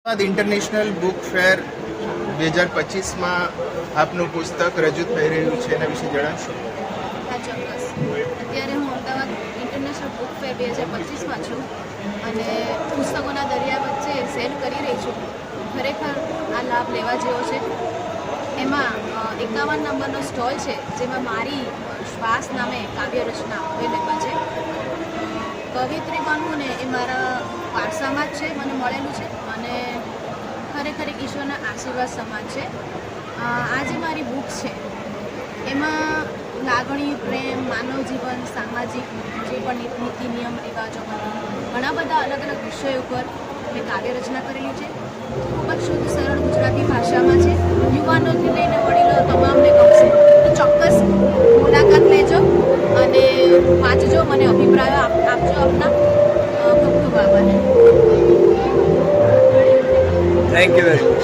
International book fair 2025માં આપનું પુસ્તક રજૂ થઈ રહ્યું છે, એના વિશે જણાવશો? હા, ચોક્કસ. અત્યારે હું અમદાવાદ ઇન્ટરનેશનલ બુક ફેર 2025માં છું અને પુસ્તકોના દરિયા વચ્ચે સેલ કરી રહી છું. ખરેખર આ લાભ લેવા જેવો છે. એમાં 51 નંબરનો સ્ટોલ છે, જેમાં મારી શ્વાસ નામે કાવ્ય રચના અવેલેબલ છે. કવિત્રી બનવું ને એ મારા વારસામાં જ છે, મને મળેલું છે અને ખરેખર એક ઈશ્વરના આશીર્વાદ સમાન છે. આ જે મારી બુક છે એમાં લાગણી, પ્રેમ, માનવ જીવન, સામાજિક જે પણ નીતિ નિયમ રિવાજો ઘણા બધા અલગ અલગ વિષયો ઉપર મેં કાવ્ય રચના કરેલી છે. ખૂબ જ શુદ્ધ સરળ ગુજરાતી ભાષામાં છે. યુવાનોથી લઈને વડીલો તમામને ગમશે. તો ચોક્કસ મુલાકાત લેજો અને વાંચજો, મને અભિપ્રાયો આપજો આપના. ખૂબ ખૂબ આભાર. Thank you very much.